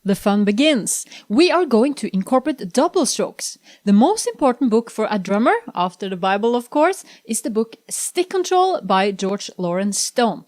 The fun begins. We are going to incorporate double strokes. The most important book for a drummer, after the Bible of course, is the book Stick Control by George Lawrence Stone.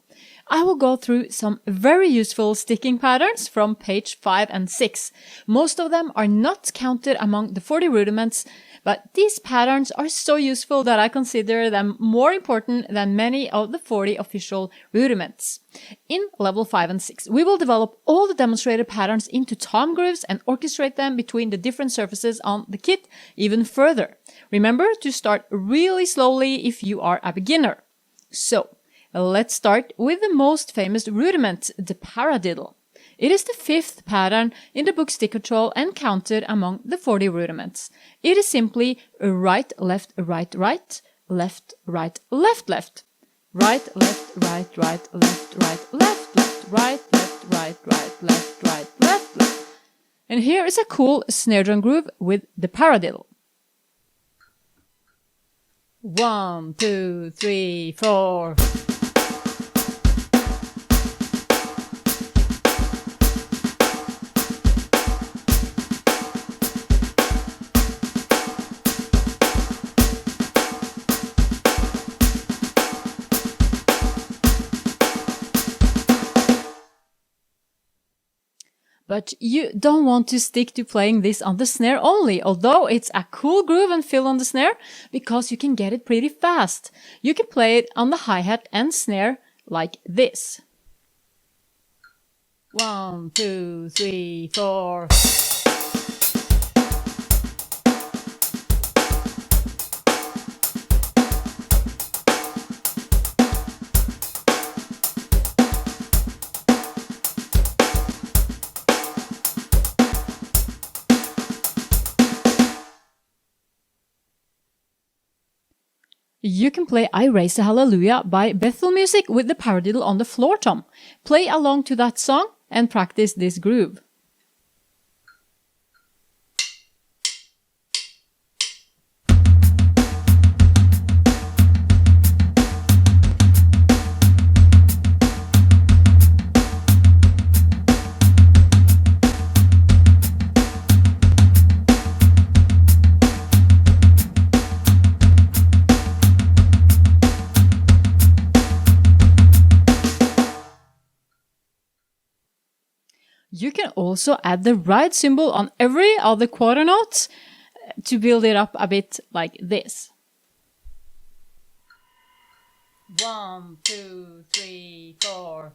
I will go through some very useful sticking patterns from page 5 and 6. Most of them are not counted among the 40 rudiments, but these patterns are so useful that I consider them more important than many of the 40 official rudiments. In level 5 and 6, we will develop all the demonstrated patterns into tom grooves and orchestrate them between the different surfaces on the kit even further. Remember to start really slowly if you are a beginner. So, let's start with the most famous rudiment, the paradiddle. It is the 5th pattern in the book Stick Control and counted among the 40 rudiments. It is simply right, left, right, right, left, right, left, left. Right, left, right, right, left, right, left, left, right, left, right, right, left, right, left, left. And here is a cool snare drum groove with the paradiddle. 1, 2, 3, 4. But you don't want to stick to playing this on the snare only, although it's a cool groove and fill on the snare, because you can get it pretty fast. You can play it on the hi-hat and snare like this. 1, 2, 3, 4. You can play I Raise a Hallelujah by Bethel Music with the paradiddle on the floor tom. Play along to that song and practice this groove. You can also add the right cymbal on every other quarter note to build it up a bit like this. 1, 2, 3, 4.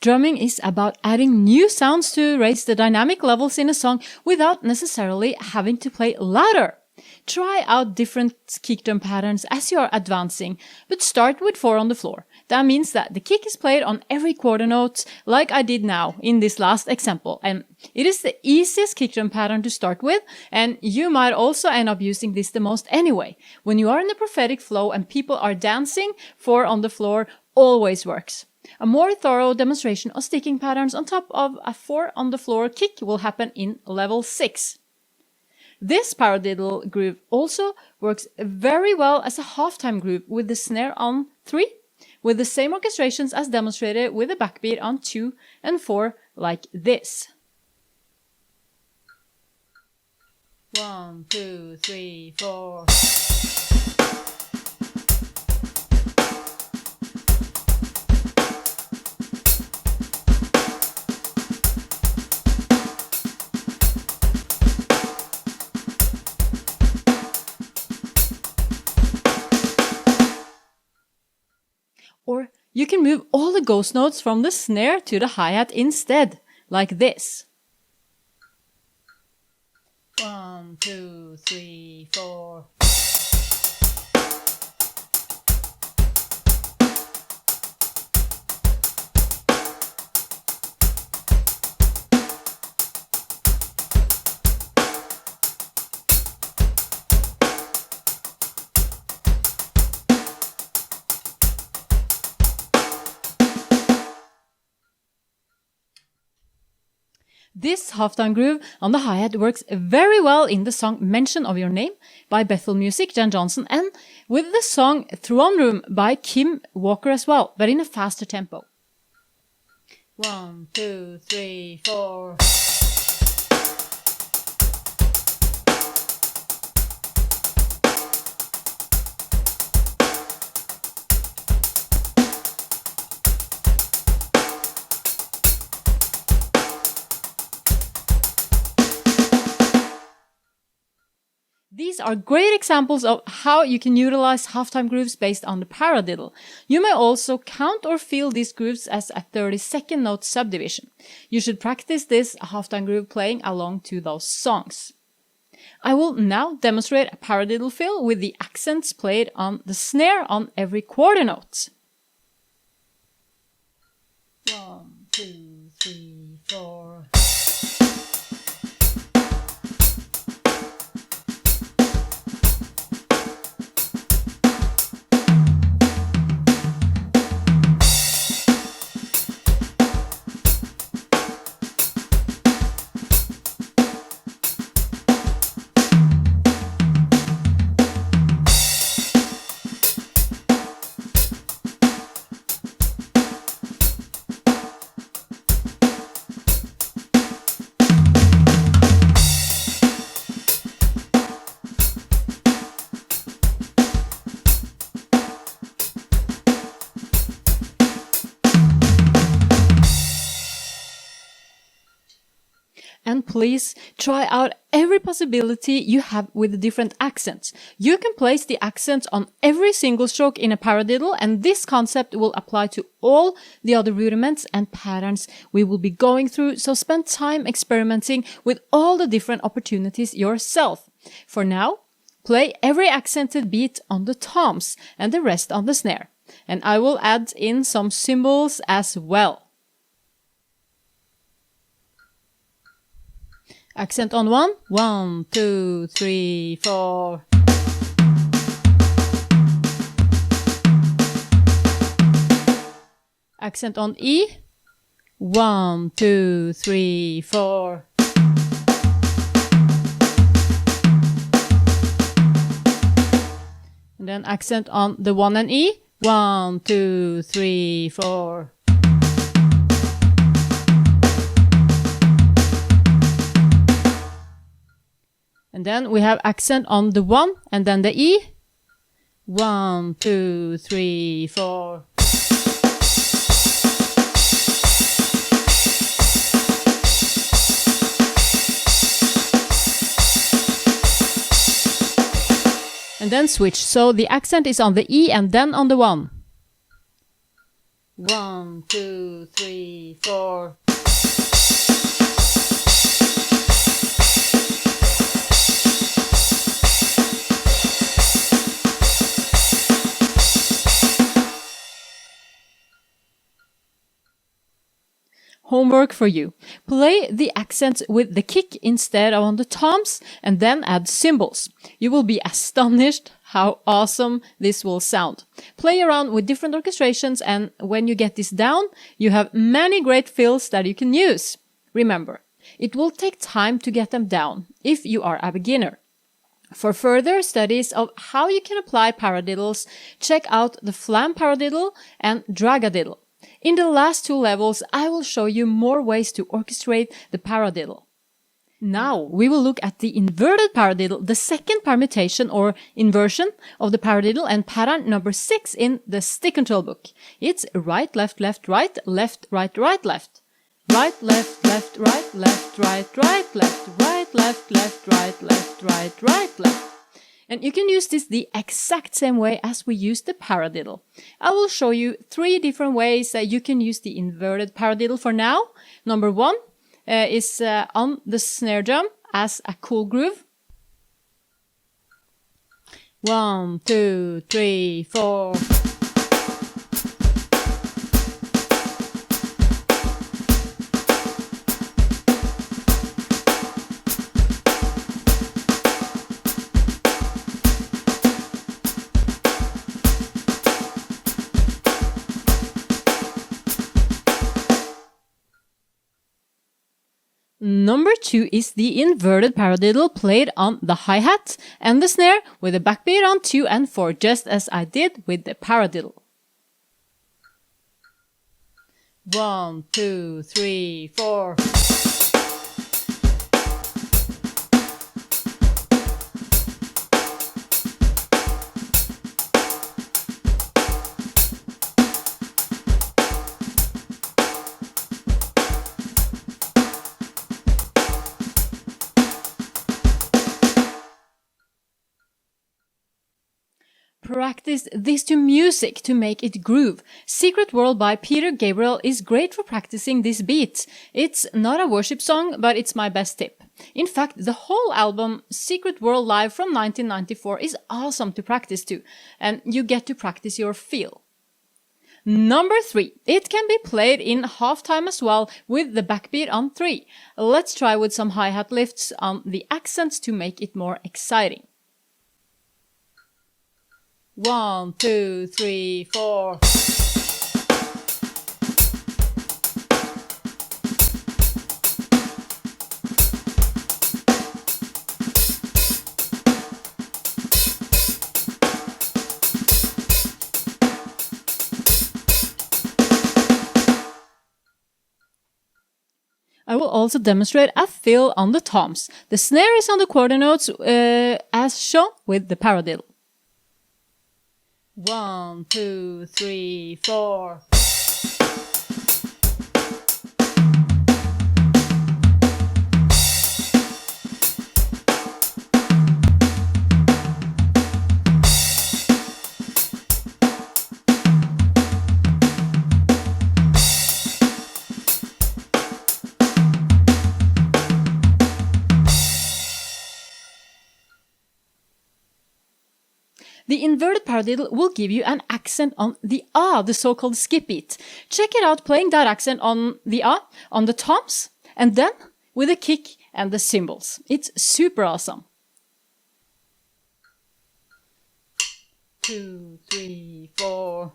Drumming is about adding new sounds to raise the dynamic levels in a song without necessarily having to play louder. Try out different kick drum patterns as you are advancing, but start with 4 on the floor. That means that the kick is played on every quarter note, like I did now in this last example. And it is the easiest kick drum pattern to start with, and you might also end up using this the most anyway. When you are in a prophetic flow and people are dancing, 4 on the floor always works. A more thorough demonstration of sticking patterns on top of a 4 on the floor kick will happen in level 6. This paradiddle groove also works very well as a halftime groove with the snare on 3, with the same orchestrations as demonstrated with the backbeat on 2 and 4 like this. 1, 2, 3, 4. Or you can move all the ghost notes from the snare to the hi-hat instead, like this. 1, 2, 3, 4. This halftime groove on the hi-hat works very well in the song Mention of Your Name by Bethel Music, Jan Johnson, and with the song Throne Room by Kim Walker as well, but in a faster tempo. 1, 2, 3, 4... These are great examples of how you can utilize halftime grooves based on the paradiddle. You may also count or feel these grooves as a 32nd note subdivision. You should practice this halftime groove playing along to those songs. I will now demonstrate a paradiddle fill with the accents played on the snare on every quarter note. 1, 2, 3, 4... And please try out every possibility you have with the different accents. You can place the accents on every single stroke in a paradiddle, and this concept will apply to all the other rudiments and patterns we will be going through, so spend time experimenting with all the different opportunities yourself. For now, play every accented beat on the toms and the rest on the snare. And I will add in some cymbals as well. Accent on 1, 1, 2, 3, 4. Accent on E, 1, 2, 3, 4. And then accent on the 1 and E, 1, 2, 3, 4. And then we have accent on the 1 and then the E. 1, 2, 3, 4. And then switch. So the accent is on the E and then on the 1. 1, 2, 3, 4. Homework for you. Play the accents with the kick instead of on the toms and then add cymbals. You will be astonished how awesome this will sound. Play around with different orchestrations, and when you get this down, you have many great fills that you can use. Remember, it will take time to get them down if you are a beginner. For further studies of how you can apply paradiddles, check out the flam paradiddle and dragadiddle. In the last 2 levels, I will show you more ways to orchestrate the paradiddle. Now, we will look at the inverted paradiddle, the second permutation or inversion of the paradiddle, and pattern number 6 in the stick control book. It's right, left, left, right, left, right, right, left. Right, left, left, right, left, right, right, left. Right, left, left, right, left, right, right, left. And you can use this the exact same way as we use the paradiddle. I will show you 3 different ways that you can use the inverted paradiddle for now. Number 1 is on the snare drum as a cool groove. 1, 2, 3, 4. Number 2 is the inverted paradiddle played on the hi-hat and the snare with a backbeat on 2 and 4, just as I did with the paradiddle. 1, 2, 3, 4. Practice this to music to make it groove. Secret World by Peter Gabriel is great for practicing this beat. It's not a worship song, but it's my best tip. In fact, the whole album Secret World Live from 1994 is awesome to practice to, and you get to practice your feel. Number 3. It can be played in halftime as well with the backbeat on 3. Let's try with some hi-hat lifts on the accents to make it more exciting. 1, 2, 3, 4. I will also demonstrate a fill on the toms. The snare is on the quarter notes as shown with the paradiddle. 1, 2, 3, 4. The inverted paradiddle will give you an accent on the ah, the so-called skip beat. Check it out playing that accent on the ah, on the toms, and then with a kick and the cymbals. It's super awesome. 2, 3, 4.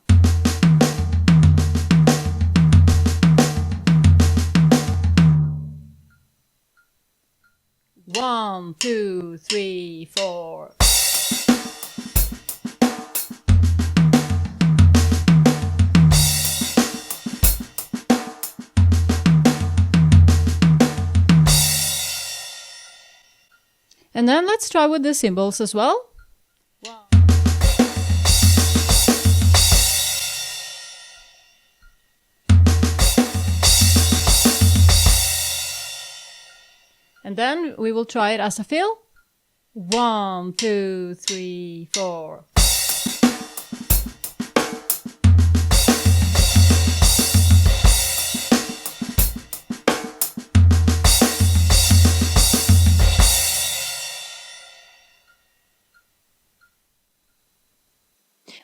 One, 2, 3, 4. And then let's try with the cymbals as well. And then we will try it as a fill. 1, 2, 3, 4.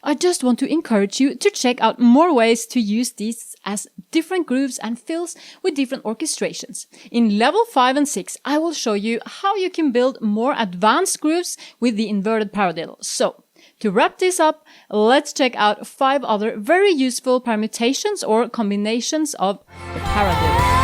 I just want to encourage you to check out more ways to use these as different grooves and fills with different orchestrations. In level 5 and 6, I will show you how you can build more advanced grooves with the inverted paradiddle. So, to wrap this up, let's check out 5 other very useful permutations or combinations of the paradiddle.